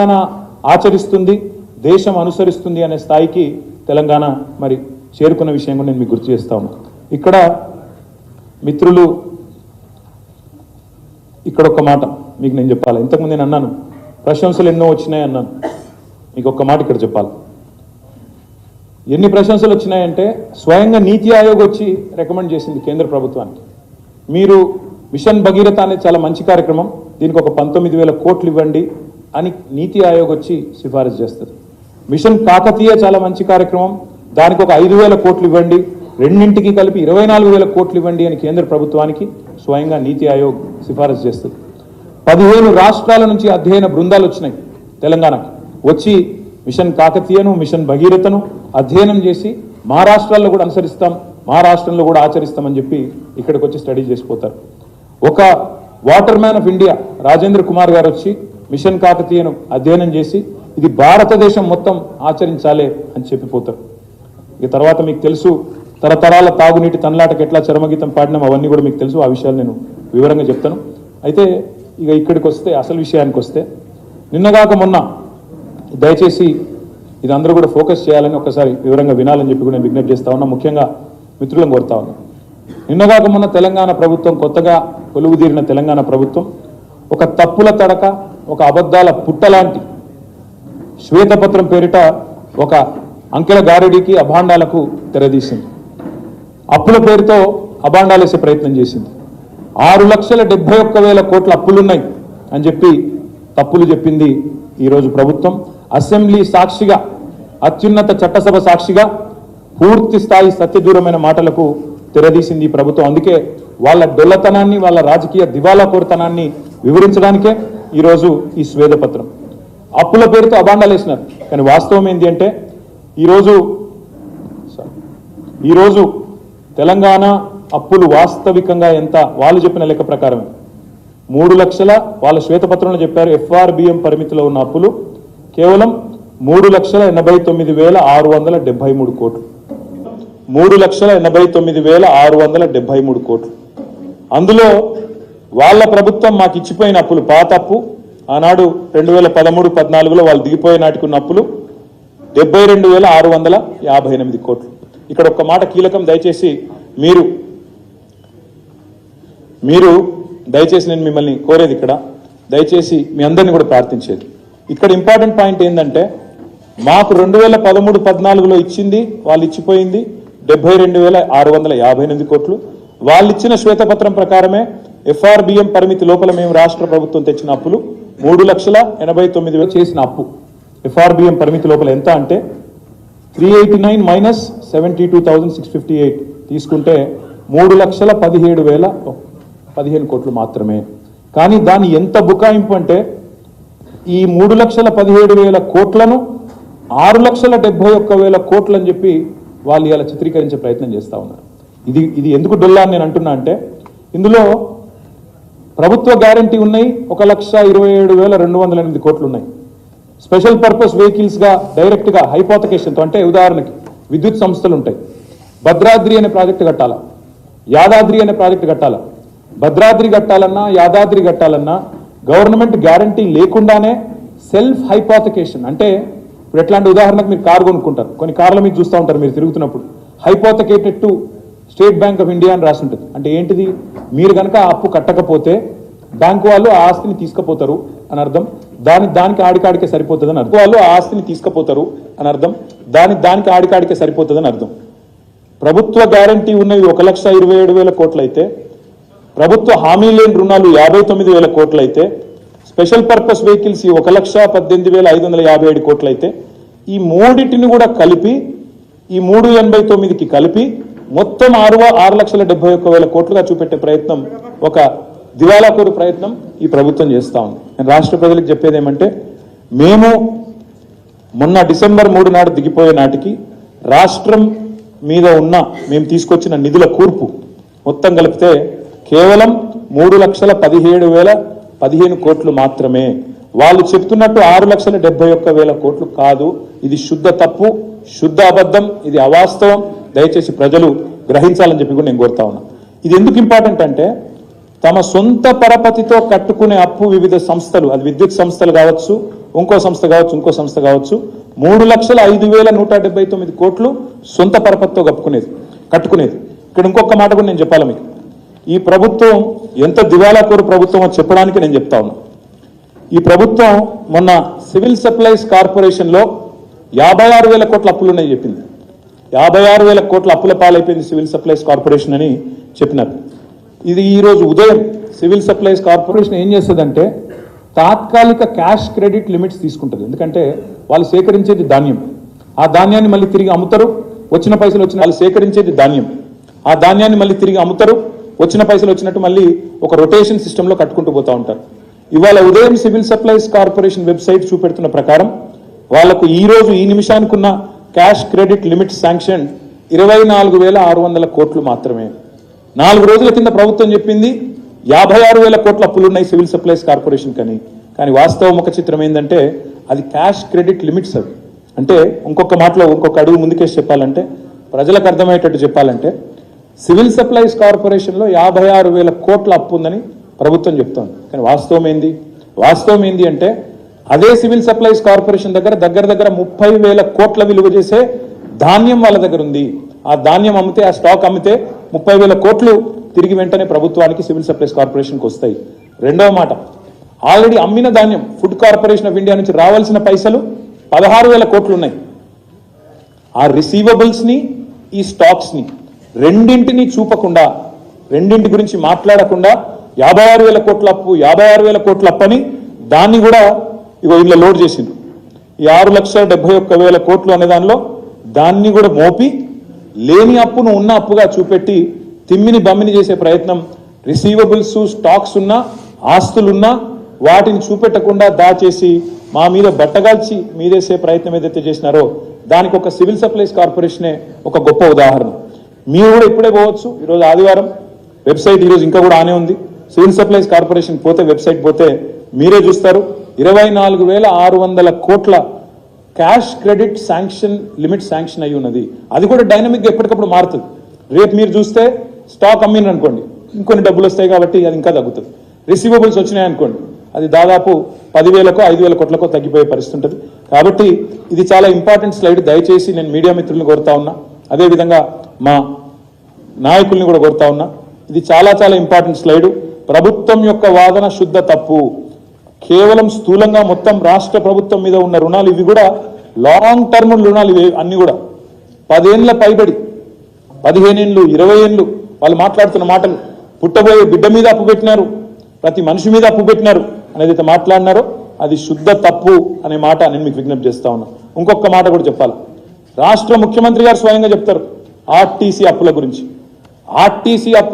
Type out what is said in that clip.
తెలంగాణ ఆచరిస్తుంది, దేశం అనుసరిస్తుంది అనే స్థాయికి తెలంగాణ మరి చేరుకున్న విషయం కూడా నేను మీకు గుర్తు చేస్తా ఉన్నాను. ఇక్కడ మిత్రులు ఇక్కడ ఒక మాట మీకు నేను చెప్పాలి. ఇంతకుముందు నేను అన్నాను ప్రశంసలు ఎన్నో వచ్చినాయి అన్నాను. మీకు ఒక్క మాట ఇక్కడ చెప్పాలి. ఎన్ని ప్రశంసలు వచ్చినాయంటే స్వయంగా నీతి ఆయోగ్ వచ్చి రికమెండ్ చేసింది కేంద్ర ప్రభుత్వానికి, మీరు మిషన్ భగీరథ అనేది చాలా మంచి కార్యక్రమం, దీనికి ఒక 19,000 కోట్లు ఇవ్వండి అని నీతి ఆయోగ్ వచ్చి సిఫారసు చేస్తుంది. మిషన్ కాకతీయ చాలా మంచి కార్యక్రమం, దానికి ఒక 5,000 కోట్లు ఇవ్వండి, రెండింటికి కలిపి 24,000 కోట్లు ఇవ్వండి అని కేంద్ర ప్రభుత్వానికి స్వయంగా నీతి ఆయోగ్ సిఫారసు చేస్తుంది. 15 రాష్ట్రాల నుంచి అధ్యయన బృందాలు వచ్చినాయి తెలంగాణకి, వచ్చి మిషన్ కాకతీయను మిషన్ భగీరథను అధ్యయనం చేసి మా రాష్ట్రాల్లో కూడా అనుసరిస్తాం, మా రాష్ట్రంలో కూడా ఆచరిస్తామని చెప్పి ఇక్కడికి వచ్చి స్టడీ చేసిపోతారు. ఒక water man of India Rajendra Kumar గారు వచ్చి మిషన్ కాకతీయను అధ్యయనం చేసి ఇది భారతదేశం మొత్తం ఆచరించాలి అని చెప్పిపోతారు. ఇక తర్వాత మీకు తెలుసు తరతరాల తాగునీటి తనలాటకు ఎట్లా చరమగీతం పాడినాం అవన్నీ కూడా మీకు తెలుసు, ఆ విషయాలు నేను వివరంగా చెప్తాను. అయితే ఇక ఇక్కడికి వస్తే అసలు విషయానికి వస్తే నిన్నగాక మొన్న దయచేసి ఇది అందరూ కూడా ఫోకస్ చేయాలని ఒకసారి వివరంగా వినాలని చెప్పి కూడా నేను విజ్ఞప్తి చేస్తా ఉన్నా, ముఖ్యంగా మిత్రులను కోరుతా ఉన్నా. నిన్నగాక మొన్న తెలంగాణ ప్రభుత్వం, కొత్తగా కొలువుదీరిన తెలంగాణ ప్రభుత్వం ఒక తప్పుల తడక, ఒక అబద్ధాల పుట్టలాంటి శ్వేతపత్రం పేరిట ఒక అంకెల గారడీకి అభాండాలకు తెరదీసింది. అప్పుల పేరుతో అభాండాలు వేసే ప్రయత్నం చేసింది. 6,71,000 కోట్ల అప్పులున్నాయి అని చెప్పి తప్పులు చెప్పింది ఈరోజు ప్రభుత్వం. అసెంబ్లీ సాక్షిగా, అత్యున్నత చట్టసభ సాక్షిగా పూర్తి స్థాయి సత్యదూరమైన మాటలకు తెరదీసింది ఈ ప్రభుత్వం. అందుకే వాళ్ళ డొల్లతనాన్ని, వాళ్ళ రాజకీయ దివాలా కోరుతనాన్ని వివరించడానికే ఈరోజు ఈ శ్వేతపత్రం. అప్పుల పేరుతో అభాండాలు వేసినారు, కానీ వాస్తవం ఏంటి అంటే ఈరోజు తెలంగాణ అప్పులు వాస్తవికంగా ఎంత, వాళ్ళు చెప్పిన లెక్క ప్రకారమే 3 లక్షల, వాళ్ళ శ్వేతపత్రంలో చెప్పారు FRBM పరిమితిలో ఉన్న అప్పులు కేవలం 3,89,673 కోట్లు. 3,89,673 కోట్లు. అందులో వాళ్ళ ప్రభుత్వం మాకు ఇచ్చిపోయిన అప్పులు, పాత అప్పు ఆనాడు 2013-14లో వాళ్ళు దిగిపోయే నాటికి ఉన్న అప్పులు 72,658 కోట్లు. ఇక్కడ ఒక్క మాట కీలకం, దయచేసి మీరు దయచేసి నేను మిమ్మల్ని కోరేది, ఇక్కడ దయచేసి మీ అందరినీ కూడా ప్రార్థించేది, ఇక్కడ ఇంపార్టెంట్ పాయింట్ ఏంటంటే మాకు 2013-14లో ఇచ్చింది, వాళ్ళు ఇచ్చిపోయింది 72,658 కోట్లు. వాళ్ళు ఇచ్చిన శ్వేతపత్రం ప్రకారమే FRBM పరిమితి లోపల మేము రాష్ట్ర ప్రభుత్వం తెచ్చిన అప్పులు 3,89,000 చేసిన అప్పు FRBM పరిమితి లోపల ఎంత అంటే 389 మైనస్ 72,658 తీసుకుంటే 3,17,015 కోట్లు మాత్రమే. కానీ దాని ఎంత బుకాయింపు అంటే ఈ 3,17,000 కోట్లను 6,71,000 కోట్లు అని చెప్పి వాళ్ళు ఇలా చిత్రీకరించే ప్రయత్నం చేస్తూ ఉన్నారు. ఇది ఎందుకు డొల్లా అని నేను అంటున్నా అంటే ఇందులో ప్రభుత్వ గ్యారంటీ ఉన్నాయి 1,27,208 కోట్లు ఉన్నాయి. స్పెషల్ పర్పస్ వెహికల్స్గా డైరెక్ట్గా హైపోతకేషన్తో, అంటే ఉదాహరణకి విద్యుత్ సంస్థలు ఉంటాయి, భద్రాద్రి అనే ప్రాజెక్టు కట్టాలా, యాదాద్రి అనే ప్రాజెక్టు కట్టాలా, భద్రాద్రి కట్టాలన్నా యాదాద్రి కట్టాలన్నా గవర్నమెంట్ గ్యారంటీ లేకుండానే సెల్ఫ్ హైపోతకేషన్, అంటే ఇప్పుడు ఎట్లాంటి ఉదాహరణకు మీరు కారు కొనుక్కుంటారు, కొన్ని కార్ల మీద చూస్తూ ఉంటారు మీరు తిరుగుతున్నప్పుడు, hypothecated to State Bank of India అని రాసి ఉంటుంది. అంటే ఏంటిది, మీరు కనుక ఆ అప్పు కట్టకపోతే బ్యాంకు వాళ్ళు ఆ ఆస్తిని తీసుకుపోతారు అని అర్థం, దానికి ఆడికాడికే సరిపోతుంది అని అర్థం. వాళ్ళు ఆ ఆస్తిని తీసుకుపోతారు అని అర్థం, దానికి ఆడికాడికే సరిపోతుంది అని అర్థం. ప్రభుత్వ గ్యారంటీ ఉన్నవి 1,27,000 కోట్లు అయితే, ప్రభుత్వ హామీ లేని రుణాలు 59,000 కోట్లు అయితే, స్పెషల్ పర్పస్ వెహికల్స్ 1,18,557 కోట్లు అయితే, ఈ మూడింటిని కూడా కలిపి ఈ 389కి కలిపి మొత్తం 6,71,000 కోట్లుగా చూపెట్టే ప్రయత్నం, ఒక దివాలాకోరు ప్రయత్నం ఈ ప్రభుత్వం చేస్తా ఉంది. నేను రాష్ట్ర ప్రజలకు చెప్పేది ఏమంటే, మేము మొన్న డిసెంబర్ 3 నాడు దిగిపోయే నాటికి రాష్ట్రం మీద ఉన్న మేము తీసుకొచ్చిన నిధుల కూర్పు మొత్తం కలిపితే కేవలం 3,17,015 కోట్లు మాత్రమే. వాళ్ళు చెప్తున్నట్టు 6,71,000 కోట్లు కాదు. ఇది శుద్ధ తప్పు, శుద్ధ అబద్ధం, ఇది అవాస్తవం. దయచేసి ప్రజలు గ్రహించాలని చెప్పి కూడా నేను కోరుతా ఉన్నా. ఇది ఎందుకు ఇంపార్టెంట్ అంటే, తమ సొంత పరపతితో కట్టుకునే అప్పు వివిధ సంస్థలు, అది విద్యుత్ సంస్థలు కావచ్చు, ఇంకో సంస్థ కావచ్చు 3,05,179 కోట్లు సొంత పరపతితో కట్టుకునేది. ఇక్కడ ఇంకొక మాట కూడా నేను చెప్పాలి మీకు. ఈ ప్రభుత్వం ఎంత దివాలాకోరు ప్రభుత్వం అని చెప్పడానికి నేను చెప్తా ఉన్నా. ఈ ప్రభుత్వం మొన్న సివిల్ సప్లైస్ కార్పొరేషన్లో 56,000 కోట్ల అప్పులున్నాయి చెప్పింది. 56,000 కోట్ల అప్పుల పాలైపోయింది సివిల్ సప్లైస్ కార్పొరేషన్ అని చెప్పినారు. ఇది ఈరోజు ఉదయం సివిల్ సప్లైస్ కార్పొరేషన్ ఏం చేస్తుందంటే తాత్కాలిక క్యాష్ క్రెడిట్ లిమిట్స్ తీసుకుంటుంది. ఎందుకంటే వాళ్ళు సేకరించేది ధాన్యం, ఆ ధాన్యాన్ని మళ్ళీ తిరిగి అమ్ముతారు, వచ్చిన పైసలు వాళ్ళు సేకరించేది ధాన్యం, ఆ ధాన్యాన్ని మళ్ళీ తిరిగి అమ్ముతారు, వచ్చిన పైసలు వచ్చినట్టు మళ్ళీ ఒక రొటేషన్ సిస్టంలో కట్టుకుంటూ పోతూ ఉంటారు. ఇవాళ ఉదయం సివిల్ సప్లైస్ కార్పొరేషన్ వెబ్సైట్ చూపెడుతున్న ప్రకారం వాళ్లకు ఈ రోజు ఈ నిమిషానికి ఉన్న క్యాష్ క్రెడిట్ లిమిట్ శాంక్షన్ 24,600 కోట్లు మాత్రమే. 4 రోజుల కింద ప్రభుత్వం చెప్పింది 56,000 కోట్ల అప్పులున్నాయి సివిల్ సప్లైస్ కార్పొరేషన్ కానీ వాస్తవ ముఖ చిత్రం ఏంటంటే అది క్యాష్ క్రెడిట్ లిమిట్స్. అవి అంటే ఇంకొక అడుగు ముందుకేసి చెప్పాలంటే ప్రజలకు అర్థమయ్యేటట్టు చెప్పాలంటే సివిల్ సప్లైస్ కార్పొరేషన్లో 56,000 కోట్ల అప్పు ఉందని ప్రభుత్వం చెప్తోంది. కానీ వాస్తవం ఏంది అంటే అదే సివిల్ సప్లైస్ కార్పొరేషన్ దగ్గర 30,000 కోట్ల విలువ చేసే ధాన్యం వాళ్ళ దగ్గర ఉంది. ఆ ధాన్యం అమ్మితే, ఆ స్టాక్ అమ్మితే 30,000 కోట్లు తిరిగి వెంటనే ప్రభుత్వానికి సివిల్ సప్లైస్ కార్పొరేషన్కి వస్తాయి. రెండవ మాట, ఆల్రెడీ అమ్మిన ధాన్యం ఫుడ్ కార్పొరేషన్ ఆఫ్ ఇండియా నుంచి రావాల్సిన పైసలు 16,000 కోట్లు ఉన్నాయి. ఆ రిసీవబుల్స్ని ఈ స్టాక్స్ని రెండింటిని చూపకుండా, రెండింటి గురించి మాట్లాడకుండా 56,000 కోట్ల అప్పు అని దాన్ని కూడా ఇలా లోడ్ చేసిండ్రు. ఈ 6,71,000 కోట్లు అనే దానిలో దాన్ని కూడా మోపి లేని అప్పును ఉన్న అప్పుగా చూపెట్టి తిమ్మిని బమ్మిని చేసే ప్రయత్నం, రిసీవబుల్స్ స్టాక్స్ ఉన్నా ఆస్తులున్నా వాటిని చూపెట్టకుండా దాచేసి మా మీద బట్టగాల్చి మీదేసే ప్రయత్నం ఏదైతే చేసినారో దానికి ఒక సివిల్ సప్లైస్ కార్పొరేషనే ఒక గొప్ప ఉదాహరణ. మీరు కూడా ఇప్పుడే పోవచ్చు, ఈరోజు ఆదివారం వెబ్సైట్ ఈరోజు ఇంకా కూడా ఆనే ఉంది. సివిల్ సప్లైస్ కార్పొరేషన్ వెబ్సైట్ పోతే మీరే చూస్తారు 24,600 కోట్ల క్యాష్ క్రెడిట్ లిమిట్ శాంక్షన్ అయి ఉన్నది. అది కూడా డైనమిక్గా ఎప్పటికప్పుడు మారుతుంది. రేపు మీరు చూస్తే స్టాక్ అమ్మిన అనుకోండి, ఇంకొన్ని డబ్బులు వస్తాయి కాబట్టి అది ఇంకా తగ్గుతుంది. రిసీవబుల్స్ వచ్చినాయి అనుకోండి, అది దాదాపు 10,000కో 5,000 కోట్లకో తగ్గిపోయే పరిస్థితి ఉంటుంది. కాబట్టి ఇది చాలా ఇంపార్టెంట్ స్లైడ్. దయచేసి నేను మీడియా మిత్రులను కోరుతా ఉన్నా, అదేవిధంగా మా నాయకుల్ని కూడా కోరుతా ఉన్నా, ఇది చాలా ఇంపార్టెంట్ స్లైడు. ప్రభుత్వం యొక్క వాదన శుద్ధ తప్పు. కేవలం స్థూలంగా మొత్తం రాష్ట్ర ప్రభుత్వం మీద ఉన్న రుణాలు ఇవి కూడా లాంగ్ టర్మ్ రుణాలు, ఇవి అన్ని కూడా 10 ఏళ్ల పైబడి, 15 ఏళ్ళు 20 ఏళ్ళు వాళ్ళు మాట్లాడుతున్న మాటలు, పుట్టబోయే బిడ్డ మీద అప్పు పెట్టినారు, ప్రతి మనిషి మీద అప్పు పెట్టినారు అనేది మాట్లాడినారో అది శుద్ధ తప్పు అనే మాట నేను మీకు విజ్ఞప్తి చేస్తా ఉన్నా. ఇంకొక మాట కూడా చెప్పాలి. రాష్ట్ర ముఖ్యమంత్రి గారు స్వయంగా చెప్తారు ఆర్టీసీ అప్పుల గురించి. ఆర్టీసీ అప్పులు